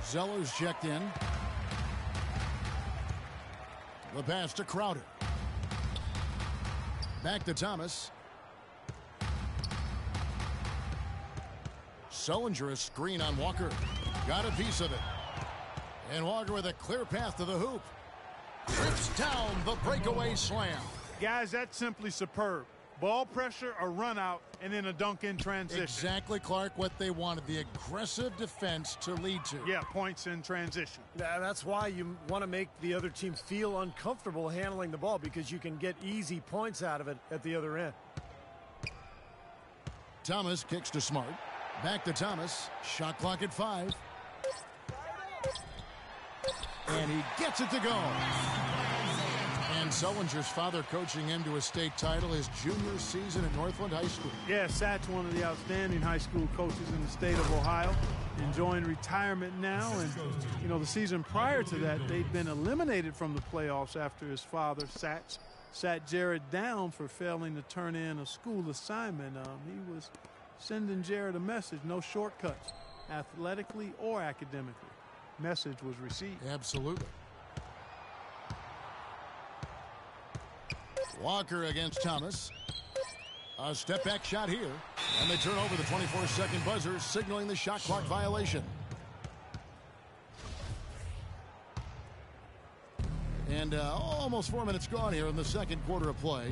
Zeller's checked in. The pass to Crowder. Back to Thomas. Sullinger a screen on Walker. Got a piece of it. And Walker with a clear path to the hoop. Rips down the breakaway slam. Guys, that's simply superb. Ball pressure, a run out, and then a dunk in transition. Exactly, Clark, what they wanted. The aggressive defense to lead to. Yeah, points in transition. That's why you want to make the other team feel uncomfortable handling the ball, because you can get easy points out of it at the other end. Thomas kicks to Smart. Back to Thomas. Shot clock at 5. And he gets it to go. And Sullinger's father coaching him to a state title his junior season at Northland High School. Yeah, Satch, one of the outstanding high school coaches in the state of Ohio, enjoying retirement now. And, you know, the season prior to that, they'd been eliminated from the playoffs after his father, Satch, sat Jared down for failing to turn in a school assignment. He was sending Jared a message, no shortcuts, athletically or academically. Message was received. Absolutely. Walker against Thomas. A step-back shot here. And they turn over the 24-second buzzer, signaling the shot clock violation. And almost 4 minutes gone here in the second quarter of play.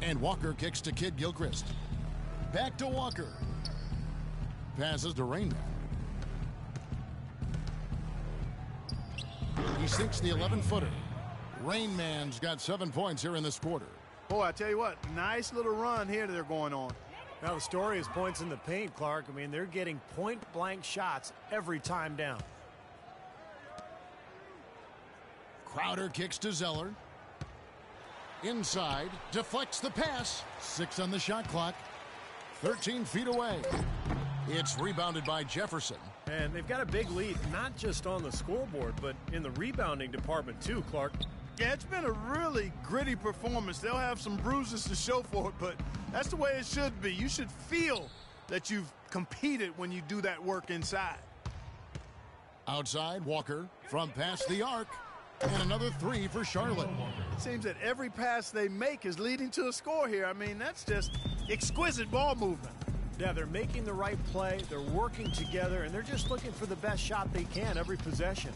And Walker kicks to Kid Gilchrist. Back to Walker. Passes to Rainman. He sinks the 11-footer. Rainman's got 7 points here in this quarter. Boy, I tell you what, nice little run here they're going on. Now the story is points in the paint, Clark. I mean, they're getting point-blank shots every time down. Crowder kicks to Zeller. Inside, deflects the pass. 6 on the shot clock. 13 feet away. It's rebounded by Jefferson. And they've got a big lead, not just on the scoreboard, but in the rebounding department too, Clark. Yeah, it's been a really gritty performance. They'll have some bruises to show for it, but that's the way it should be. You should feel that you've competed when you do that work inside. Outside, Walker from past the arc. And another 3 for Charlotte. It seems that every pass they make is leading to a score here. I mean, that's just exquisite ball movement. Yeah, they're making the right play, they're working together, and they're just looking for the best shot they can every possession.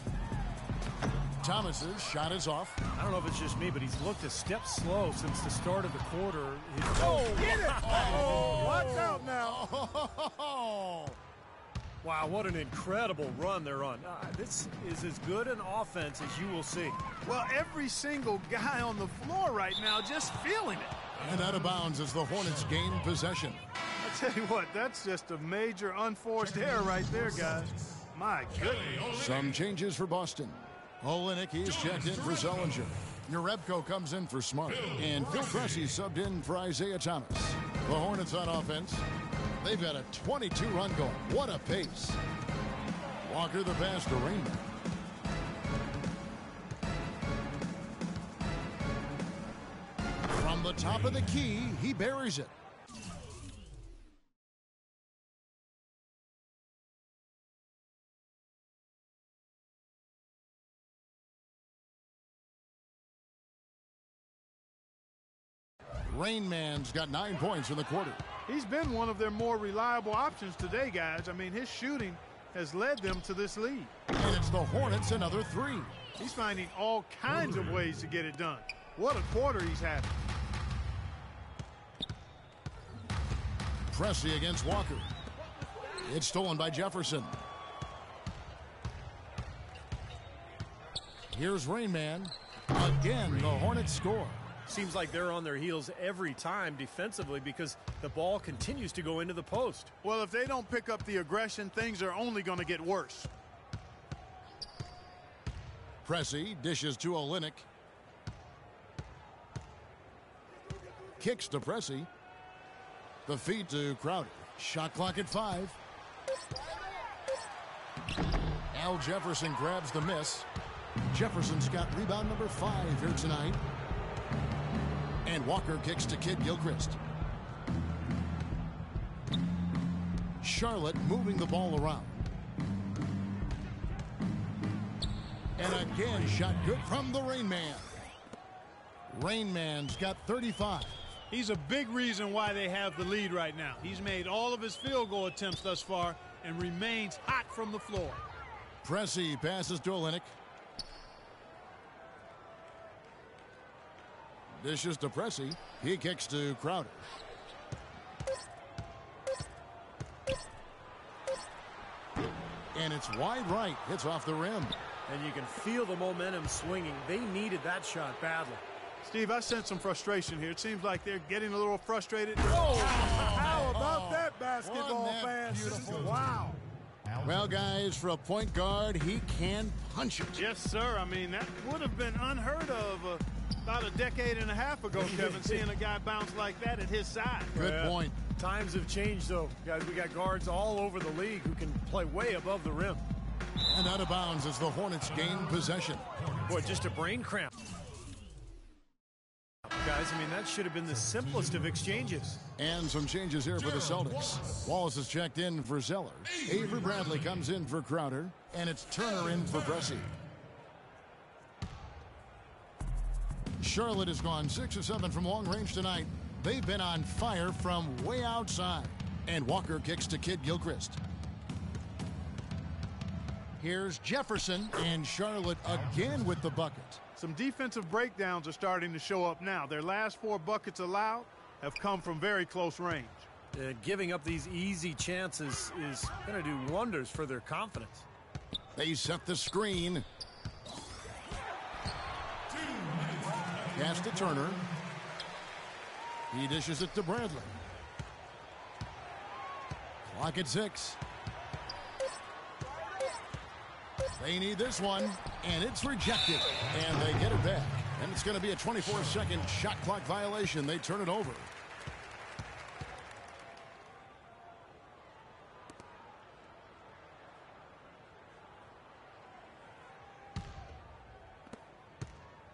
Thomas's shot is off. I don't know if it's just me, but he's looked a step slow since the start of the quarter. Get it! Oh, watch out now. Oh. Wow, what an incredible run they're on. This is as good an offense as you will see. Well, every single guy on the floor right now just feeling it. And out of bounds as the Hornets gain possession. I tell you what, that's just a major unforced error right there, guys. My goodness. Some changes for Boston. Olenek, he's checked in for Sullinger. Nurebko comes in for Smart. And Phil Pressey subbed in for Isaiah Thomas. The Hornets on offense. They've got a 22-run goal. What a pace. Walker the pass to Rainman. From the top of the key, he buries it. Rainman's got 9 points in the quarter. He's been one of their more reliable options today, guys. I mean, his shooting has led them to this lead. And it's the Hornets another 3. He's finding all kinds of ways to get it done. What a quarter he's having. Pressey against Walker. It's stolen by Jefferson. Here's Rainman. Again, the Hornets score. Seems like they're on their heels every time defensively because the ball continues to go into the post. Well, if they don't pick up the aggression, things are only going to get worse. Pressey dishes to Olenek. Kicks to Pressey. The feed to Crowder. Shot clock at 5. Al Jefferson grabs the miss. Jefferson's got rebound number 5 here tonight. And Walker kicks to Kid Gilchrist. Charlotte moving the ball around. And again, shot good from the Rain Man. Rain Man's got 35. He's a big reason why they have the lead right now. He's made all of his field goal attempts thus far and remains hot from the floor. Pressey passes to Olenek. Dishes to Pressey. He kicks to Crowder. And it's wide right. Hits off the rim. And you can feel the momentum swinging. They needed that shot badly. Steve, I sense some frustration here. It seems like they're getting a little frustrated. Oh, how about that basketball Wasn't that pass? beautiful? Wow. Well, guys, for a point guard, he can punch it. Yes, sir. I mean, that would have been unheard of about a decade and a half ago, Kevin, seeing a guy bounce like that at his side. Good point. Times have changed, though. Guys, we got guards all over the league who can play way above the rim. And out of bounds as the Hornets gain possession. Boy, just a brain cramp. Guys, I mean, that should have been the simplest of exchanges. And some changes here for the Celtics. Wallace is checked in for Zeller. Avery Bradley comes in for Crowder. And it's Turner in for Pressey. Charlotte has gone 6 of 7 from long range tonight. They've been on fire from way outside. And Walker kicks to Kid Gilchrist. Here's Jefferson, and Charlotte again with the bucket. Some defensive breakdowns are starting to show up now. Their last 4 buckets allowed have come from very close range. Giving up these easy chances is going to do wonders for their confidence. They set the screen. Pass to Turner. He dishes it to Bradley. Clock at 6. They need this one, and it's rejected. And they get it back. And it's going to be a 24-second shot clock violation. They turn it over.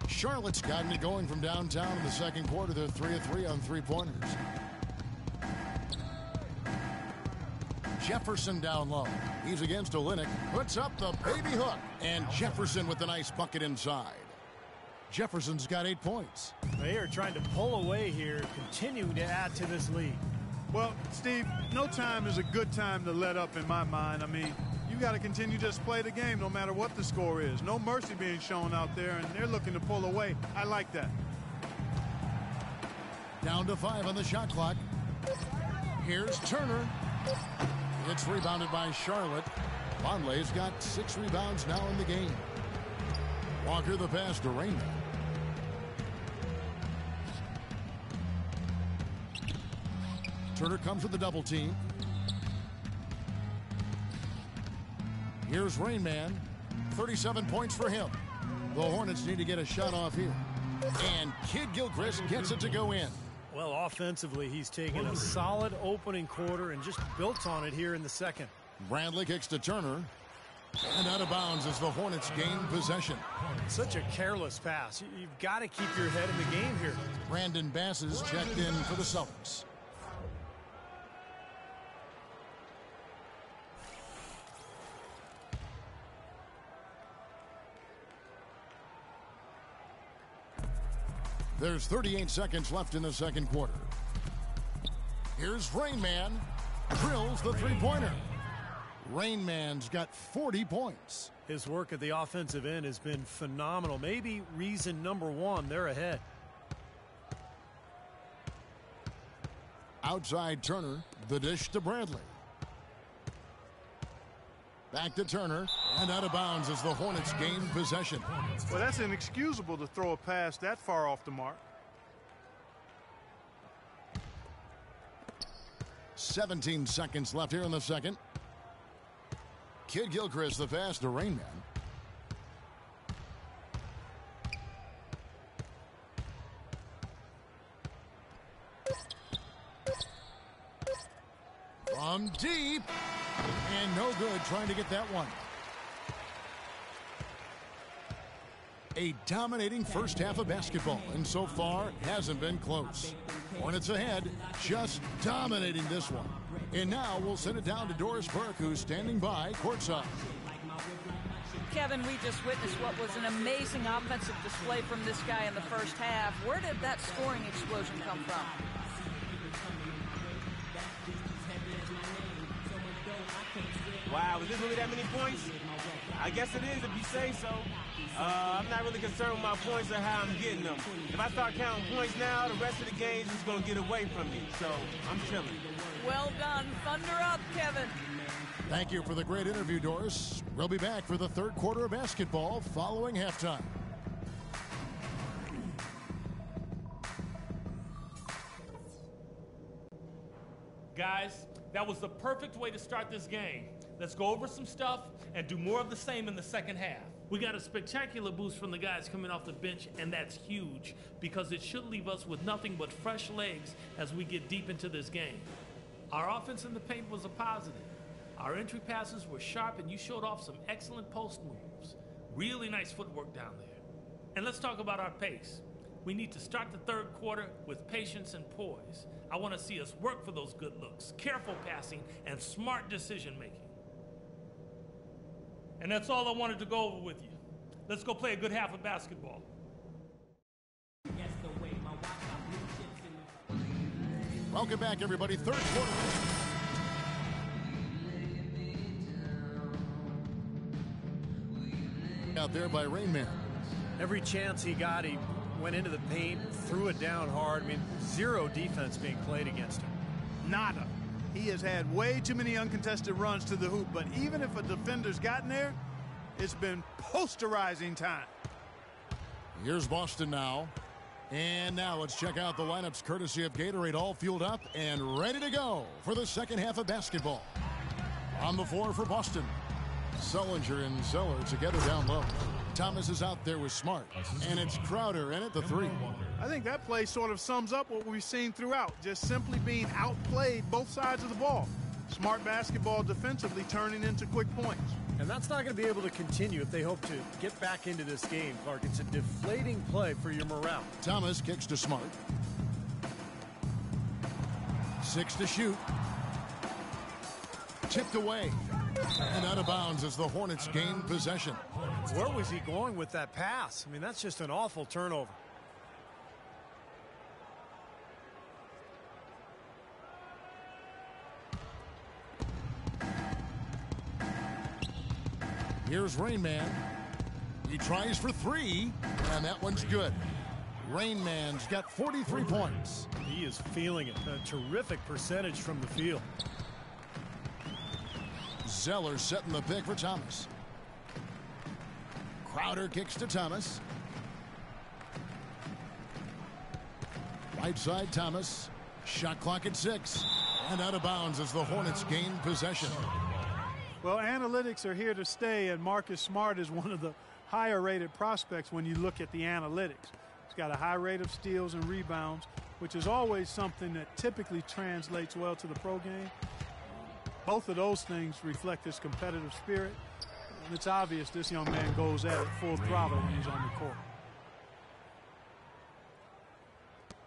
Charlotte's gotten it going from downtown in the second quarter. They're 3 of 3 on three-pointers. Jefferson down low. He's against Olenek. Puts up the baby hook. And Jefferson with a nice bucket inside. Jefferson's got 8 points. They are trying to pull away here, continuing to add to this lead. Well, Steve, no time is a good time to let up in my mind. I mean, you got to continue to just play the game no matter what the score is. No mercy being shown out there, and they're looking to pull away. I like that. Down to 5 on the shot clock. Here's Turner. It's rebounded by Charlotte. Vonleh's got 6 rebounds now in the game. Walker the pass to Raymond. Turner comes with the double team. Here's Rain Man. 37 points for him. The Hornets need to get a shot off here. And Kid Gilchrist gets it to go in. Well, offensively, he's taken a solid opening quarter and just built on it here in the second. Bradley kicks to Turner. And out of bounds as the Hornets gain possession. Such a careless pass. You've got to keep your head in the game here. Brandon Bass is checked in for the Celtics. There's 38 seconds left in the second quarter. Here's Rain Man. Drills the three-pointer. Rain Man's got 40 points. His work at the offensive end has been phenomenal. Maybe reason number 1, they're ahead. Outside Turner, the dish to Bradley. Back to Turner, and out of bounds as the Hornets gain possession. Well, that's inexcusable to throw a pass that far off the mark. 17 seconds left here in the second. Kid Gilchrist the pass to Rain Man. From deep. And no good trying to get that one. A dominating first half of basketball, and so far hasn't been close. Hornets ahead, just dominating this one. And now we'll send it down to Doris Burke, who's standing by courtside. Kevin, we just witnessed what was an amazing offensive display from this guy in the first half. Where did that scoring explosion come from? Wow, is this really that many points? I guess it is if you say so. I'm not really concerned with my points or how I'm getting them. If I start counting points now, the rest of the game's just going to get away from me. So I'm chilling. Well done. Thunder up, Kevin. Thank you for the great interview, Doris. We'll be back for the third quarter of basketball following halftime. Guys, that was the perfect way to start this game. Let's go over some stuff and do more of the same in the second half. We got a spectacular boost from the guys coming off the bench, and that's huge because it should leave us with nothing but fresh legs as we get deep into this game. Our offense in the paint was a positive. Our entry passes were sharp, and you showed off some excellent post moves. Really nice footwork down there. And let's talk about our pace. We need to start the third quarter with patience and poise. I want to see us work for those good looks, careful passing, and smart decision-making. And that's all I wanted to go over with you. Let's go play a good half of basketball. Welcome back, everybody. Third quarter. Out there by Rain Man. Every chance he got, he went into the paint, threw it down hard. I mean, zero defense being played against him. Nada. He has had way too many uncontested runs to the hoop, but even if a defender's gotten there, it's been posterizing time. Here's Boston now. And now let's check out the lineups courtesy of Gatorade, all fueled up and ready to go for the second half of basketball. On the floor for Boston, Sullinger and Zeller together down low. Thomas is out there with Smart, and it's Crowder in at the three. I think that play sort of sums up what we've seen throughout, just simply being outplayed both sides of the ball. Smart basketball defensively turning into quick points. And that's not going to be able to continue if they hope to get back into this game, Clark. It's a deflating play for your morale. Thomas kicks to Smart. 6 to shoot. Tipped away. And out of bounds as the Hornets gain possession. Where was he going with that pass? I mean, that's just an awful turnover. Here's Rain Man. He tries for three, and that one's good. Rain Man's got 43 points. He is feeling it. A terrific percentage from the field. Zeller setting the pick for Thomas. Crowder kicks to Thomas. Right side Thomas. Shot clock at 6. And out of bounds as the Hornets gain possession. Well, analytics are here to stay, and Marcus Smart is one of the higher-rated prospects when you look at the analytics. He's got a high rate of steals and rebounds, which is always something that typically translates well to the pro game. Both of those things reflect his competitive spirit, and it's obvious this young man goes at it full throttle when he's on the court.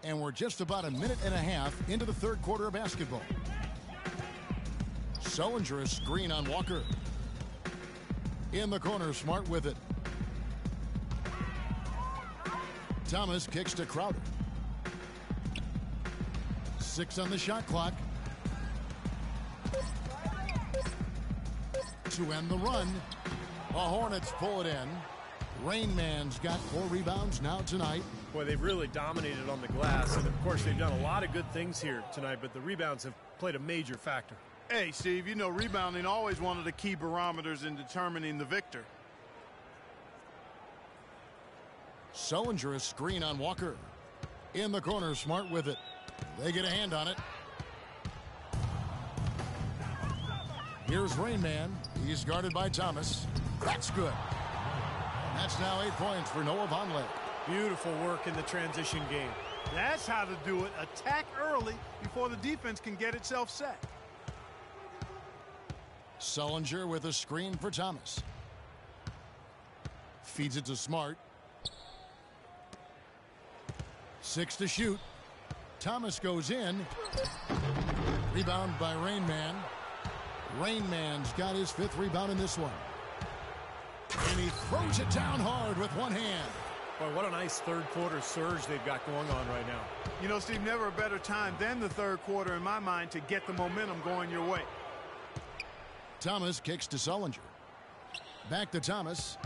And we're just about a minute and a half into the third quarter of basketball. Sullinger, a screen on Walker. In the corner, Smart with it. Thomas kicks to Crowder. 6 on the shot clock. To end the run, the Hornets pull it in. Rain Man's got 4 rebounds now tonight. Boy, they've really dominated on the glass, and of course they've done a lot of good things here tonight, but the rebounds have played a major factor. Hey, Steve, you know rebounding always one of the key barometers in determining the victor. Sullinger, a screen on Walker. In the corner, Smart with it. They get a hand on it. Here's Rain Man. He's guarded by Thomas. That's good. That's now 8 points for Noah Vonleh. Beautiful work in the transition game. That's how to do it. Attack early before the defense can get itself set. Sullinger with a screen for Thomas. Feeds it to Smart. 6 to shoot. Thomas goes in. Rebound by Rain Man. Rain Man's got his 5th rebound in this one. And he throws it down hard with one hand. Boy, what a nice third-quarter surge they've got going on right now. You know, Steve, never a better time than the third quarter in my mind to get the momentum going your way. Thomas kicks to Sullinger. Back to Thomas.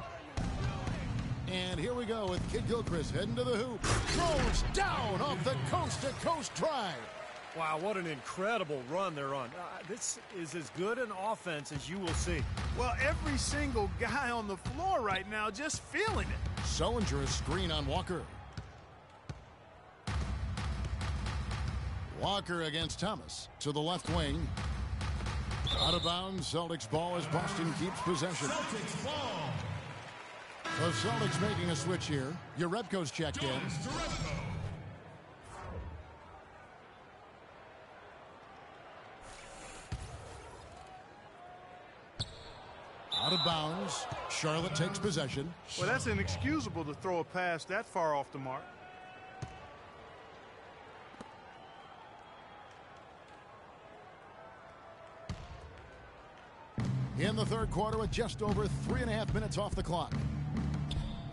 And here we go with Kid Gilchrist heading to the hoop. Throws down off the coast-to-coast drive. Wow, what an incredible run they're on. This is as good an offense as you will see. Well, every single guy on the floor right now just feeling it. Sullinger a screen on Walker. Walker against Thomas to the left wing. Out of bounds, Celtics ball as Boston keeps possession. Celtics ball. The Celtics making a switch here. Jerebko's checked in. Out of bounds. Charlotte takes possession. Well, that's inexcusable to throw a pass that far off the mark. In the third quarter with just over 3.5 minutes off the clock.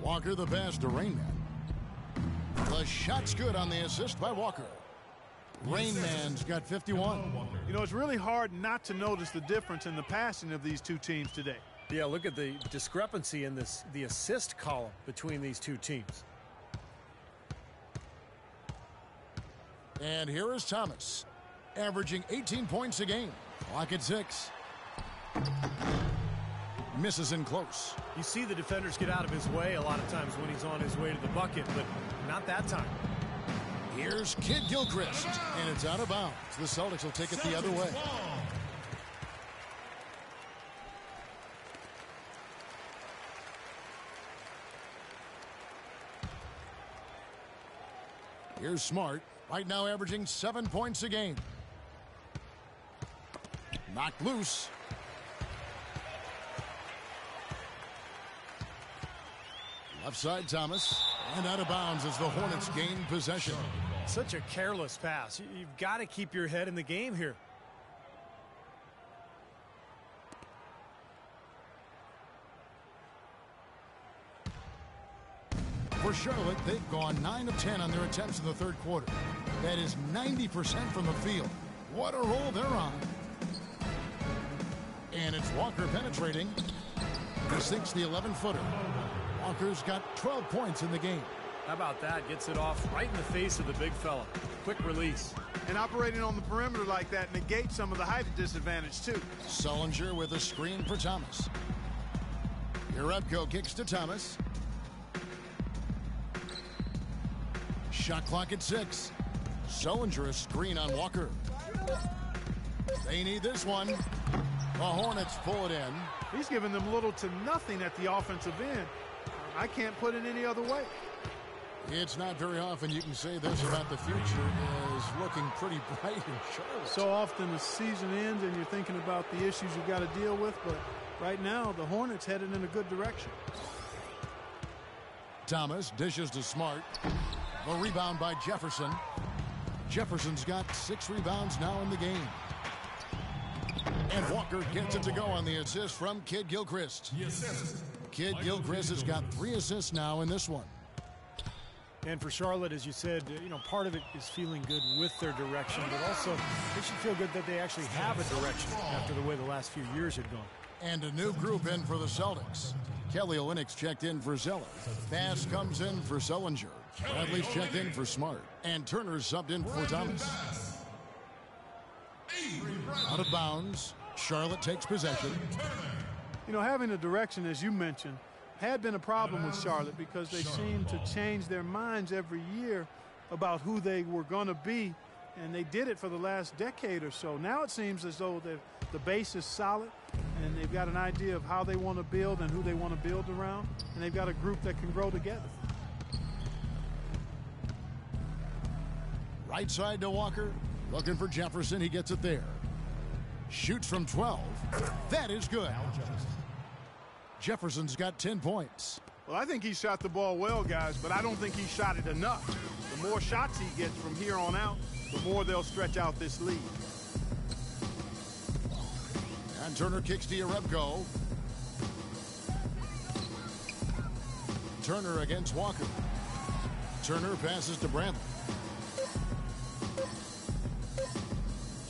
Walker the pass to Rain Man. The shot's good on the assist by Walker. Rain Man's got 51. You know, it's really hard not to notice the difference in the passing of these two teams today. Yeah, look at the discrepancy in the assist column between these two teams. And here is Thomas, averaging 18 points a game. Clock at 6. Misses in close. You see the defenders get out of his way a lot of times when he's on his way to the bucket, but not that time. Here's Kid Gilchrist, and it's out of bounds. The Celtics will take it the other way. Here's Smart, right now averaging 7 points a game. Knocked loose. Left side Thomas, and out of bounds as the Hornets gain possession. Such a careless pass. You've got to keep your head in the game here. For Charlotte, they've gone 9 of 10 on their attempts in the third quarter. That is 90% from the field. What a roll they're on. And it's Walker penetrating. He sinks the 11-footer. Walker's got 12 points in the game. How about that? Gets it off right in the face of the big fella. Quick release. And operating on the perimeter like that negates some of the height disadvantage, too. Sullinger with a screen for Thomas. Jerebko kicks to Thomas. Shot clock at 6. Sullinger a screen on Walker. They need this one. The Hornets pull it in. He's given them little to nothing at the offensive end. I can't put it any other way. It's not very often you can say this about the future is looking pretty bright in Charlotte. So often the season ends and you're thinking about the issues you've got to deal with, but right now the Hornets headed in a good direction. Thomas dishes to Smart. A rebound by Jefferson. Jefferson's got 6 rebounds now in the game. And Walker gets it to go on the assist from Kid Gilchrist. Kid Gilchrist has got 3 assists now in this one. And for Charlotte, as you said, you know, part of it is feeling good with their direction, but also they should feel good that they actually have a direction after the way the last few years had gone. And a new group in for the Celtics. Kelly Olynyk's checked in for Zeller. Bass comes in for Sullinger. Bradley's checked in for Smart. And Turner's subbed in for Thomas. Out of bounds. Charlotte takes possession. You know, having a direction, as you mentioned, had been a problem with Charlotte because they seem to change their minds every year about who they were going to be, and they did it for the last decade or so. Now it seems as though the base is solid, and they've got an idea of how they want to build and who they want to build around, and they've got a group that can grow together. Right side to Walker. Looking for Jefferson. He gets it there. Shoots from 12. That is good. Jefferson's got 10 points. Well, I think he shot the ball well, guys, but I don't think he shot it enough. The more shots he gets from here on out, the more they'll stretch out this lead. And Turner kicks to Jerebko. Turner against Walker. Turner passes to Brantley.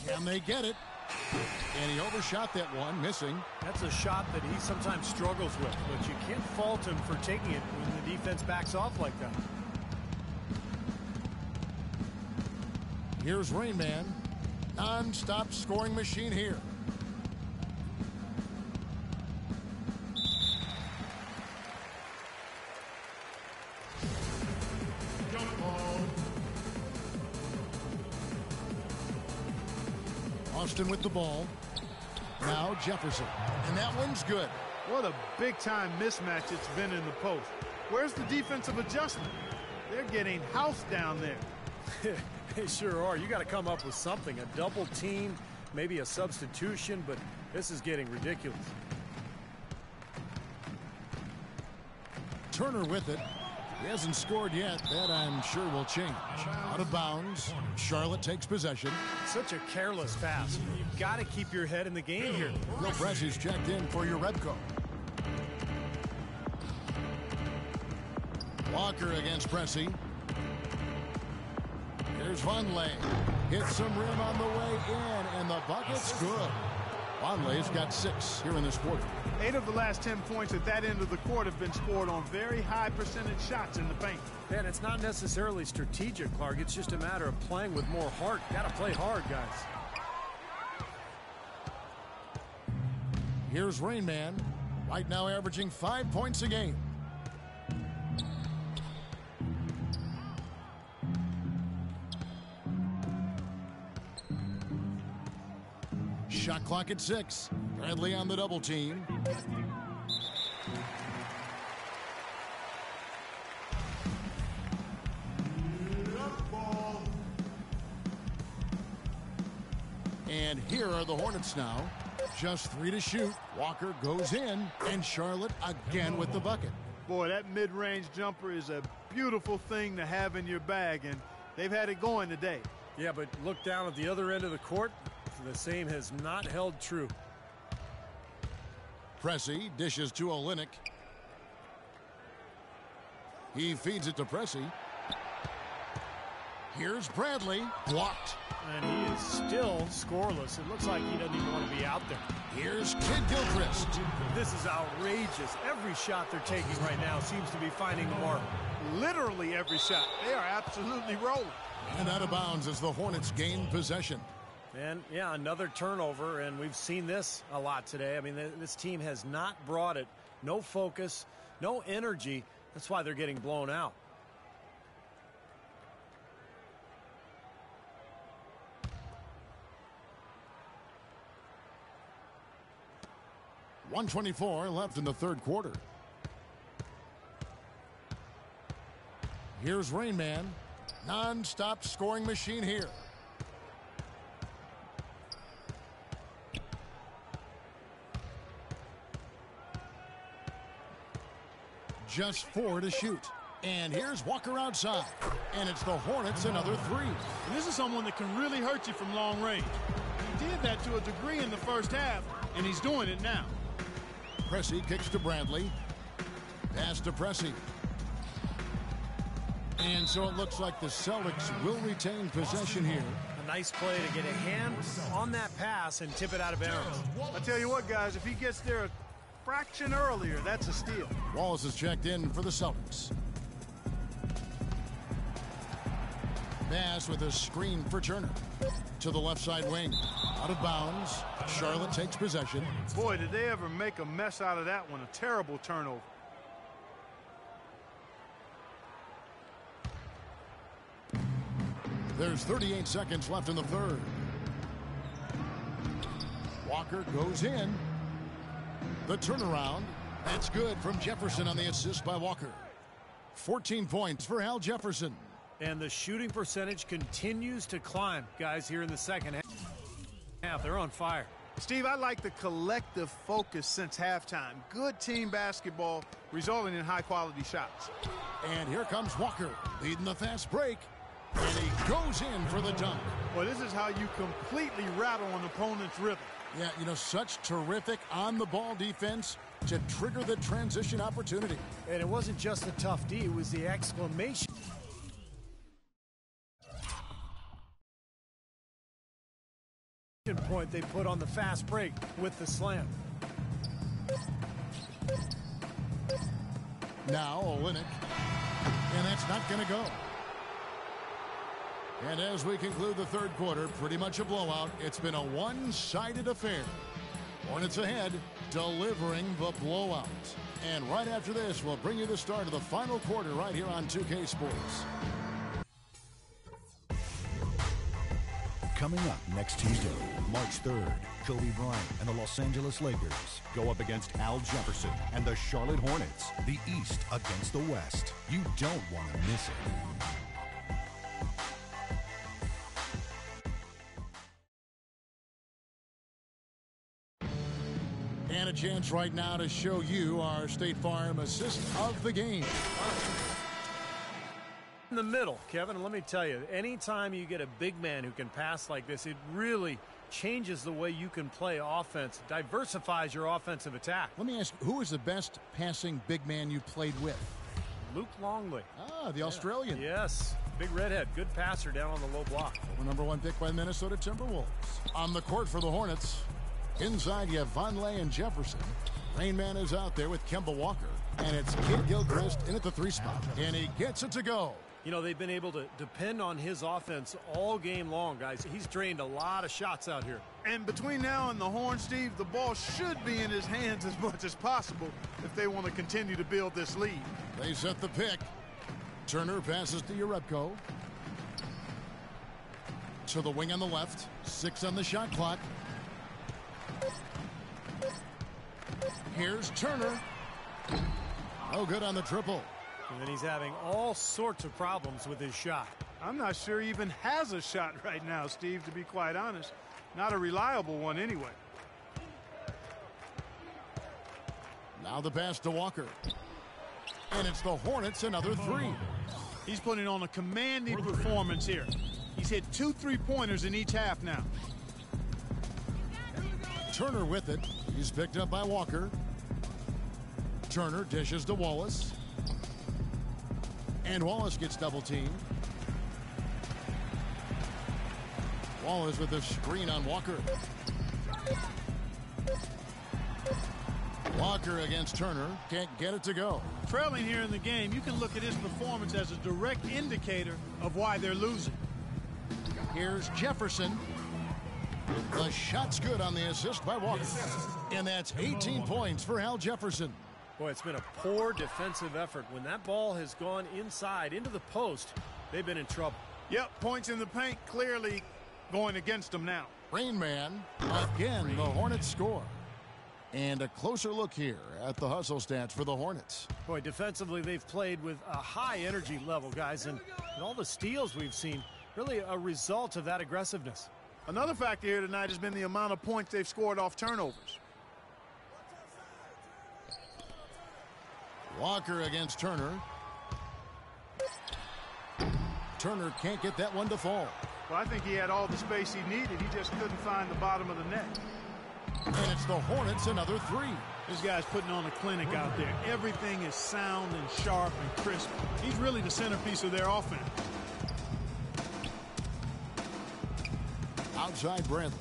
Can they get it? And he overshot that one, missing. That's a shot that he sometimes struggles with, but you can't fault him for taking it when the defense backs off like that. Here's Rain Man. Non-stop scoring machine here. Austin with the ball. Now Jefferson. And that one's good. What a big-time mismatch it's been in the post. Where's the defensive adjustment? They're getting housed down there. They sure are. You got to come up with something. A double team, maybe a substitution, but this is getting ridiculous. Turner with it. He hasn't scored yet. That, I'm sure, will change. Out of bounds. Charlotte takes possession. Such a careless pass. You've got to keep your head in the game here. Will Pressey's checked in for your Rebco. Walker against Pressey. Here's Vonleh. Hits some rim on the way in, and the bucket's good. Vonleh's got 6 here in this quarter. 8 of the last 10 points at that end of the court have been scored on very high percentage shots in the paint. And it's not necessarily strategic, Clark. It's just a matter of playing with more heart. Got to play hard, guys. Here's Rain Man. Right now averaging 5 points a game. Shot clock at 6. Bradley on the double team. And here are the Hornets now. Just 3 to shoot. Walker goes in, and Charlotte again with the bucket. Boy, that mid-range jumper is a beautiful thing to have in your bag, and they've had it going today. Yeah, but look down at the other end of the court. The same has not held true. Pressey dishes to Olynyk. He feeds it to Pressey. Here's Bradley. Blocked. And he is still scoreless. It looks like he doesn't even want to be out there. Here's Kid Gilchrist. This is outrageous. Every shot they're taking right now seems to be finding the mark. Literally every shot. They are absolutely rolling. And out of bounds as the Hornets gain possession. And, yeah, another turnover, and we've seen this a lot today. I mean, this team has not brought it. No focus, no energy. That's why they're getting blown out. .124 left in the third quarter. Here's Rain Man. Non-stop scoring machine here. Just 4 to shoot. And here's Walker outside. And it's the Hornets another 3. And this is someone that can really hurt you from long range. He did that to a degree in the first half, and he's doing it now. Pressey kicks to Bradley. Pass to Pressey. And so it looks like the Celtics will retain possession here. A nice play to get a hand on that pass and tip it out of bounds. I tell you what, guys, if he gets there a fraction earlier, that's a steal. Wallace is checked in for the Celtics. Pass with a screen for Turner. To the left side wing. Out of bounds. Charlotte takes possession. Boy, did they ever make a mess out of that one. A terrible turnover. There's 38 seconds left in the third. Walker goes in. The turnaround. That's good from Jefferson on the assist by Walker. 14 points for Al Jefferson. And the shooting percentage continues to climb, guys, here in the second half. They're on fire. Steve, I like the collective focus since halftime. Good team basketball resulting in high-quality shots. And here comes Walker leading the fast break. And he goes in for the dunk. Well, this is how you completely rattle an opponent's rhythm. Yeah, you know, such terrific on-the-ball defense to trigger the transition opportunity. And it wasn't just the tough D, it was the exclamation point they put on the fast break with the slam. Now Olynyk, and that's not going to go. And as we conclude the third quarter, pretty much a blowout. It's been a one-sided affair. Hornets ahead, delivering the blowout. And right after this, we'll bring you the start of the final quarter right here on 2K Sports. Coming up next Tuesday, March 3rd, Kobe Bryant and the Los Angeles Lakers go up against Al Jefferson and the Charlotte Hornets, the East against the West. You don't want to miss it. And a chance right now to show you our State Farm assist of the game. In the middle, Kevin, and let me tell you, anytime you get a big man who can pass like this, it really changes the way you can play offense, diversifies your offensive attack. Let me ask, who is the best passing big man you played with? Luke Longley. Ah, the Australian. Yes, big redhead, good passer down on the low block. The #1 pick by the Minnesota Timberwolves. On the court for the Hornets, inside you have Vonleh and Jefferson. Rain Man is out there with Kemba Walker, and it's Kid Gilchrist in at the 3 spot, and he gets it to go. You know, they've been able to depend on his offense all game long, guys. He's drained a lot of shots out here. And between now and the horn, Steve, the ball should be in his hands as much as possible if they want to continue to build this lead. They set the pick. Turner passes to Jerebko. To the wing on the left. 6 on the shot clock. Here's Turner. Oh, good on the triple. And then he's having all sorts of problems with his shot. I'm not sure he even has a shot right now, Steve, to be quite honest. Not a reliable one anyway. Now the pass to Walker. And it's the Hornets, another 3. He's putting on a commanding performance here. He's hit 2 3-pointers in each half now. Turner with it. He's picked up by Walker. Turner dishes to Wallace. And Wallace gets double-teamed. Wallace with a screen on Walker. Walker against Turner. Can't get it to go. Trailing here in the game, you can look at his performance as a direct indicator of why they're losing. Here's Jefferson. The shot's good on the assist by Walker. And that's 18 points for Al Jefferson. Boy, it's been a poor defensive effort. When that ball has gone inside into the post, they've been in trouble. Yep, points in the paint clearly going against them now. Rain Man, again, the Hornets score. And a closer look here at the hustle stats for the Hornets. Boy, defensively, they've played with a high energy level, guys, and all the steals we've seen, really a result of that aggressiveness. Another factor here tonight has been the amount of points they've scored off turnovers. Walker against Turner. Turner can't get that one to fall. Well, I think he had all the space he needed. He just couldn't find the bottom of the net. And it's the Hornets, another 3. This guy's putting on a clinic out there. Everything is sound and sharp and crisp. He's really the centerpiece of their offense. Outside Bradley.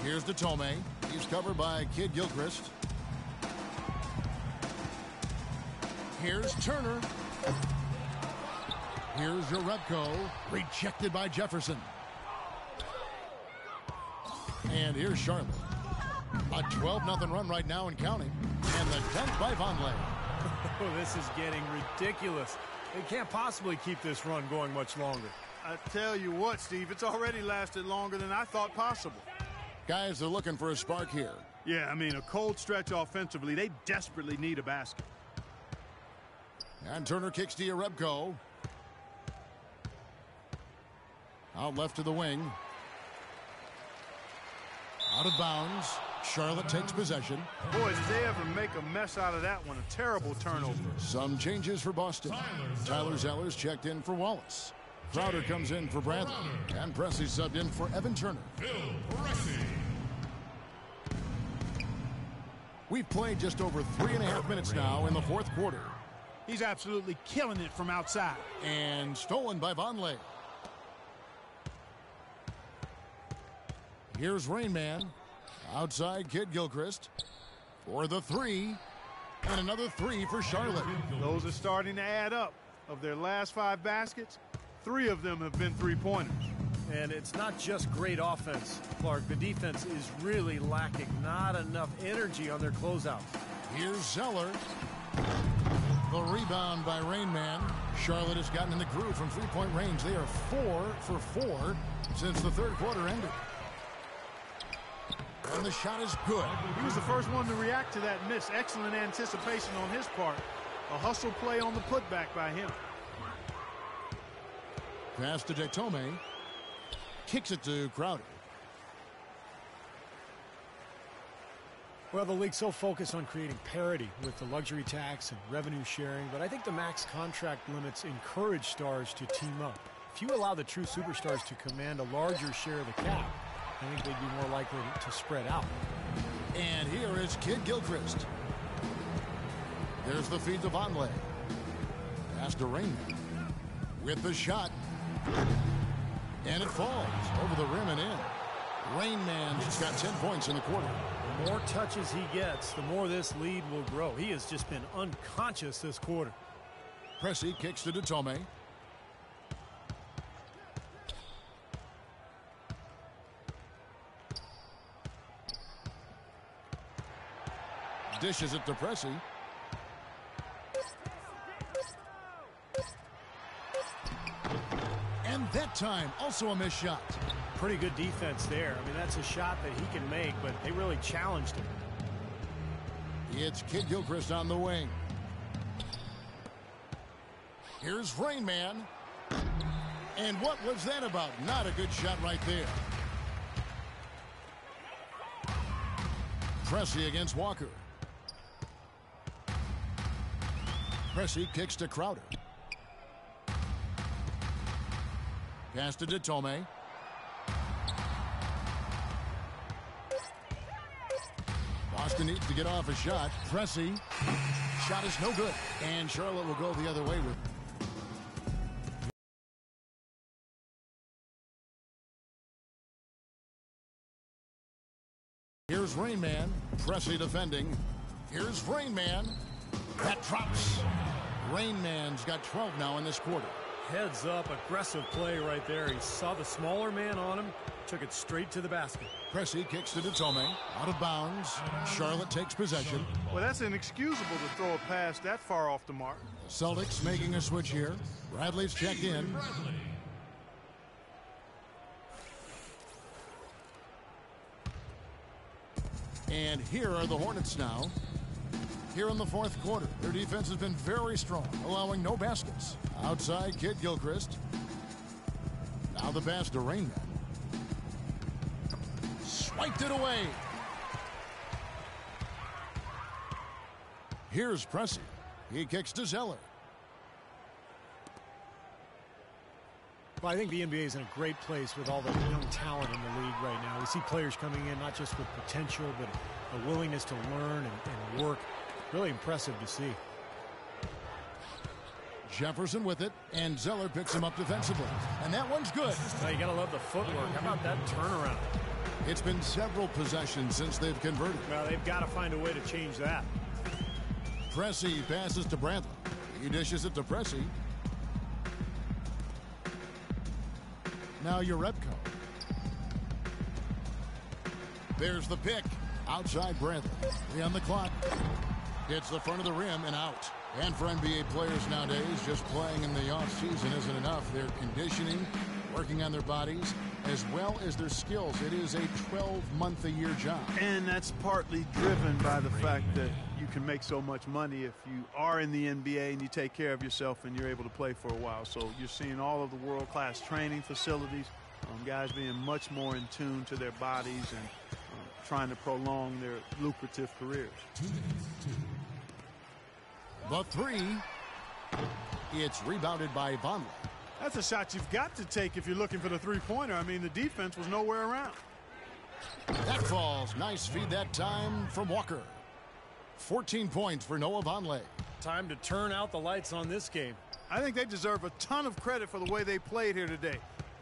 Here's to Tome. He's covered by Kid Gilchrist. Here's Turner. Here's Jerebko. Rejected by Jefferson. And here's Charlotte. A 12-0 run right now and counting. And the dunk by Vonleh. Oh, this is getting ridiculous. They can't possibly keep this run going much longer. I tell you what, Steve, it's already lasted longer than I thought possible. Guys are looking for a spark here. Yeah, I mean, a cold stretch offensively. They desperately need a basket. And Turner kicks to Jerebko. Out left to the wing. Out of bounds. Charlotte takes possession. Boy, did they ever make a mess out of that one. A terrible turnover. Some changes for Boston. Tyler Zeller's checked in for Wallace. Crowder comes in for Bradley. And Pressey subbed in for Evan Turner. We've played just over 3.5 minutes now in the fourth quarter. He's absolutely killing it from outside. And stolen by Vonleh. Here's Rainman. Outside Kid Gilchrist. For the three. And another three for Charlotte. Those are starting to add up. Of their last 5 baskets, 3 of them have been three-pointers. And it's not just great offense, Clark. The defense is really lacking. Not enough energy on their closeouts. Here's Zeller. The rebound by Rainman. Charlotte has gotten in the groove from three-point range. They are 4 for 4 since the third quarter ended. And the shot is good. He was the first one to react to that miss. Excellent anticipation on his part. A hustle play on the putback by him. Pass to Detome. Kicks it to Crowder. Well, the league's so focused on creating parity with the luxury tax and revenue sharing, but I think the max contract limits encourage stars to team up. If you allow the true superstars to command a larger share of the cap, I think they'd be more likely to spread out. And here is Kid Gilchrist. There's the feed to Vonleh. Pass to Rainman. With the shot. And it falls over the rim and in. Rainman's got 10 points in the quarter. The more touches he gets, the more this lead will grow. He has just been unconscious this quarter. Pressey kicks to Detome. Dishes it to Pressey. And that time, also a missed shot. Pretty good defense there. I mean, that's a shot that he can make, but they really challenged him. It's Kid Gilchrist on the wing. Here's Rainman. And what was that about? Not a good shot right there. Pressey against Walker. Pressey kicks to Crowder. Pass to Detome. Boston needs to get off a shot. Pressey. Shot is no good. And Charlotte will go the other way with it. Here's Rainman. Pressey defending. Here's Rainman. That drops. Rainman's got 12 now in this quarter. Heads up, aggressive play right there. He saw the smaller man on him, took it straight to the basket. Pressey kicks to Detome. Out of bounds. Charlotte takes possession. Well, that's inexcusable to throw a pass that far off the mark. Celtics making a switch here. Bradley's checked in. And here are the Hornets now. Here in the fourth quarter, their defense has been very strong, allowing no baskets. Outside, Kid Gilchrist. Now the pass to Rainman. Swiped it away. Here's Pressey. He kicks to Zeller. Well, I think the NBA is in a great place with all the young talent in the league right now. We see players coming in not just with potential, but a willingness to learn and work. Really impressive to see. Jefferson with it, and Zeller picks him up defensively. And that one's good. Now you got to love the footwork. How about that turnaround? It's been several possessions since they've converted. Well, they've got to find a way to change that. Pressey passes to Bradley. He dishes it to Pressey. Now Jerebko. There's the pick. Outside Bradley. 3 on the clock. Hits the front of the rim and out. And for NBA players nowadays, just playing in the offseason isn't enough. They're conditioning, working on their bodies, as well as their skills. It is a 12-month-a-year job. And that's partly driven by the fact that you can make so much money if you are in the NBA and you take care of yourself and you're able to play for a while. So you're seeing all of the world-class training facilities, guys being much more in tune to their bodies and trying to prolong their lucrative careers. The three. It's rebounded by Vonleh. That's a shot you've got to take if you're looking for the three-pointer. I mean, the defense was nowhere around. That falls. Nice feed that time from Walker. 14 points for Noah Vonleh. Time to turn out the lights on this game. I think they deserve a ton of credit for the way they played here today.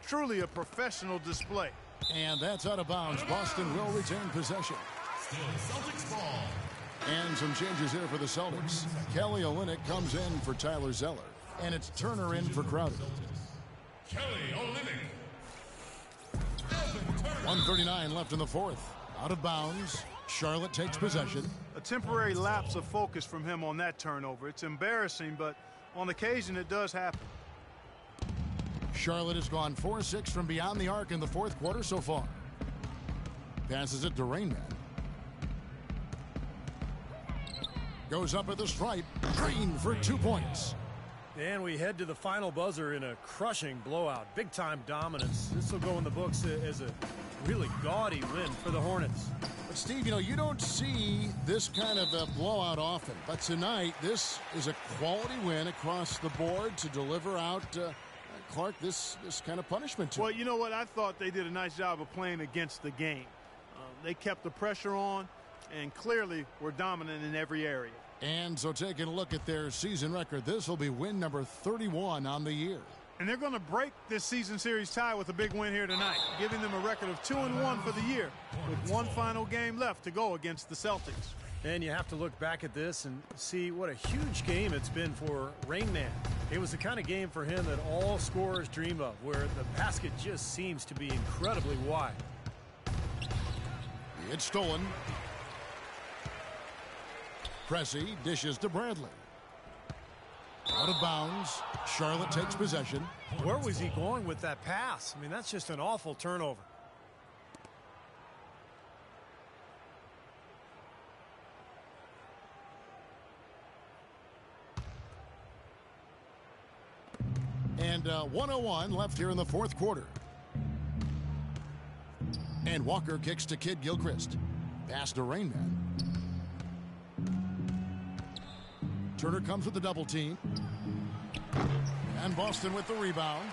Truly a professional display. And that's out of bounds. Boston will retain possession. Celtics ball. And some changes here for the Celtics. Kelly Olynyk comes in for Tyler Zeller. And it's Turner in for Crowder. Kelly Olynyk. 1:39 left in the fourth. Out of bounds. Charlotte takes possession. A temporary lapse of focus from him on that turnover. It's embarrassing, but on occasion it does happen. Charlotte has gone 4-6 from beyond the arc in the fourth quarter so far. Passes it to Rainman. Goes up at the stripe. Green for 2 points. And we head to the final buzzer in a crushing blowout. Big-time dominance. This will go in the books as a really gaudy win for the Hornets. But, Steve, you don't see this kind of a blowout often. But tonight, this is a quality win across the board to deliver out, Clark, this kind of punishment to Well, him. you know what? I thought they did a nice job of playing against the game. They kept the pressure on and clearly were dominant in every area. And so taking a look at their season record, this will be win number 31 on the year. And they're going to break this season series tie with a big win here tonight, giving them a record of 2-1 for the year with one final game left to go against the Celtics. And you have to look back at this and see what a huge game it's been for Rainman. It was the kind of game for him that all scorers dream of, where the basket just seems to be incredibly wide. It's stolen. Pressey dishes to Bradley. Out of bounds. Charlotte takes possession. Where was he going with that pass? I mean, that's just an awful turnover. And 1:01 left here in the fourth quarter. And Walker kicks to Kid Gilchrist. Pass to Rainman. Turner comes with the double team. And Boston with the rebound.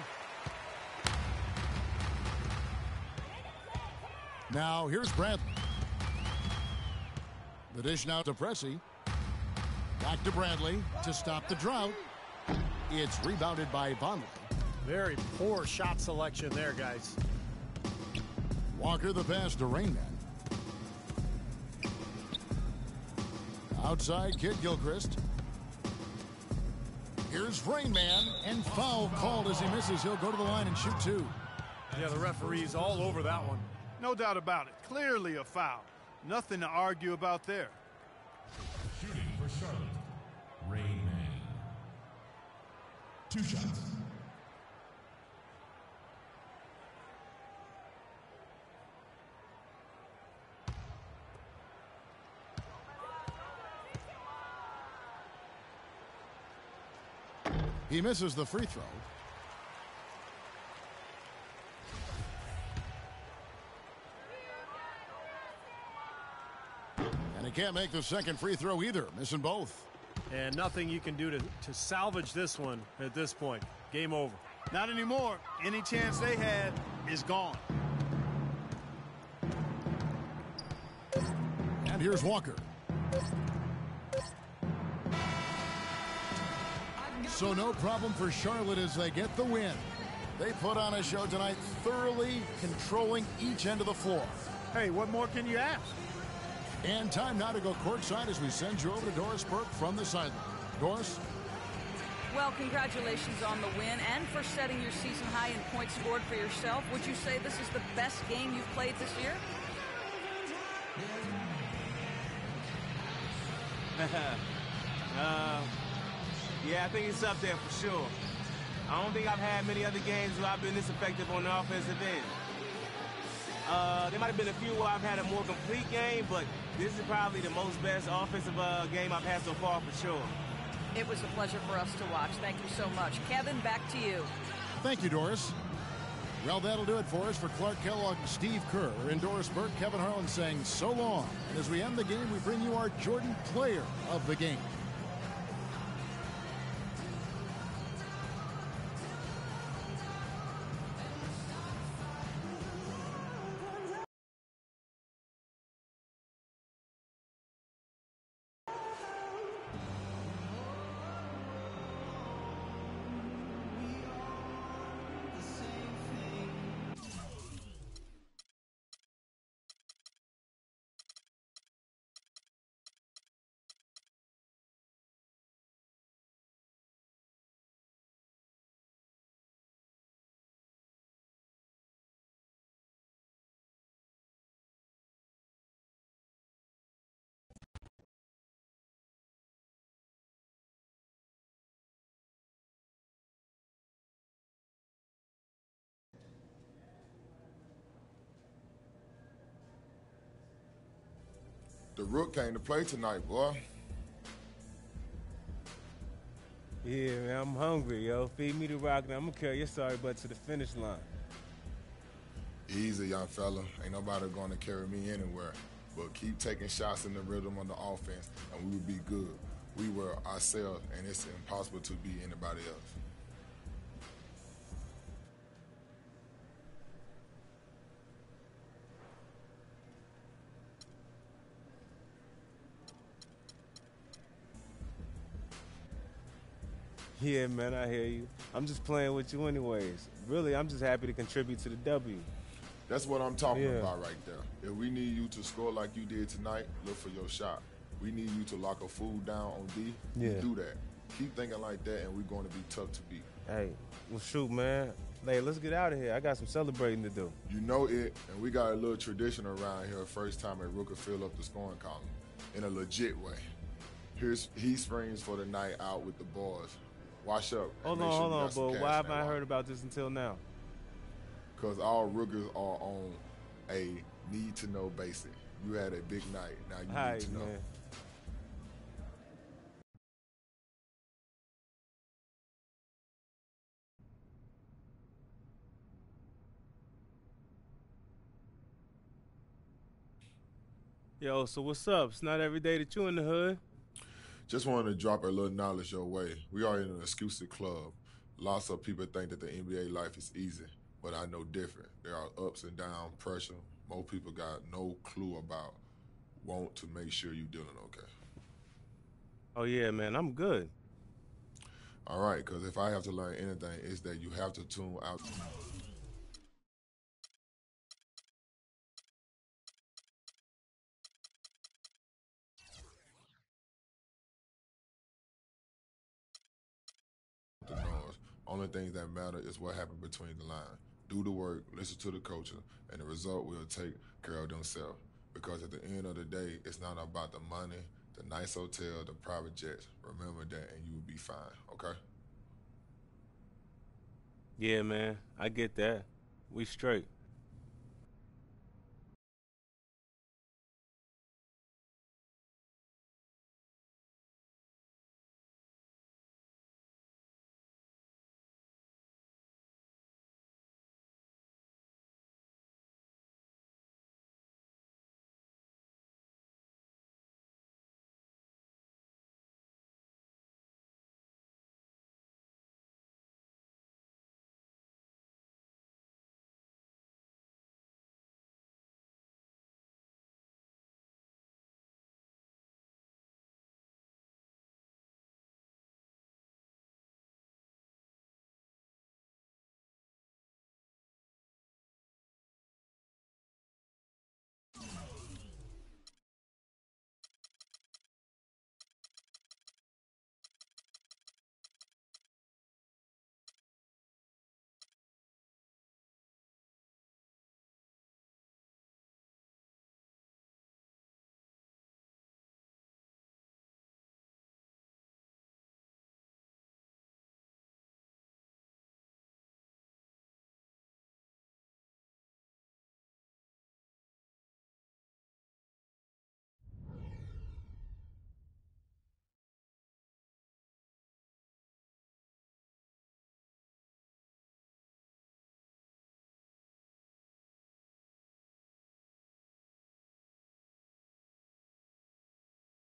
Now here's Bradley. The dish now to Pressey. Back to Bradley to stop the drought. It's rebounded by Vonleh. Very poor shot selection there, guys. Walker the pass to Rainman. Outside Kid Gilchrist. Here's Rainman, and foul called as he misses. He'll go to the line and shoot two. Yeah, the referee's all over that one. No doubt about it. Clearly a foul. Nothing to argue about there. Shooting for Charlotte. Rainman. 2 shots. He misses the free throw. And he can't make the second free throw either, missing both. And nothing you can do to salvage this one at this point. Game over. Not anymore. Any chance they had is gone. And here's Walker. So no problem for Charlotte as they get the win. They put on a show tonight, thoroughly controlling each end of the floor. Hey, what more can you ask? And time now to go courtside as we send you over to Doris Burke from the sideline. Doris? Well, congratulations on the win and for setting your season high in points scored for yourself. Would you say this is the best game you've played this year? Yeah, I think it's up there for sure. I don't think I've had many other games where I've been this effective on the offensive end. There might have been a few where I've had a more complete game, but this is probably the most best offensive game I've had so far for sure. It was a pleasure for us to watch. Thank you so much. Kevin, back to you. Thank you, Doris. Well, that'll do it for us. For Clark Kellogg and Steve Kerr and Doris Burke, Kevin Harlan saying so long. And as we end the game, we bring you our Jordan Player of the Game. The Rook came to play tonight, boy. Yeah, man, I'm hungry, yo. Feed me the rock, and I'm gonna carry your sorry butt to the finish line. Easy, young fella. Ain't nobody gonna carry me anywhere. But keep taking shots in the rhythm of the offense, and we will be good. We were ourselves, and it's impossible to be anybody else. Yeah, man, I hear you. I'm just playing with you anyways. Really, I'm just happy to contribute to the W. That's what I'm talking about right there. If we need you to score like you did tonight, look for your shot. We need you to lock a fool down on D. You do that. Keep thinking like that, and we're going to be tough to beat. Hey, well, shoot, man. Hey, let's get out of here. I got some celebrating to do. You know it, and we got a little tradition around here. First time a rookie fill up the scoring column in a legit way. He springs for the night out with the boys. Wash up. Hold on, boy. Why haven't I heard about this until now? Because all rookies are on a need-to-know basis. You had a big night. Now you need to know. Man. Yo, so what's up? It's not every day that you in the hood. Just wanted to drop a little knowledge your way. We are in an exclusive club. Lots of people think that the NBA life is easy, but I know different. There are ups and downs, pressure. Most people got no clue about. Want to make sure you're dealing okay. Oh, yeah, man, I'm good. All right, because if I have to learn anything, it's that you have to tune out. The noise. Only things that matter is what happened between the lines. Do the work, listen to the coaches, and the result will take care of themselves. Because at the end of the day, it's not about the money, the nice hotel, the private jets. Remember that, and you will be fine. Okay? Yeah, man, I get that. We straight.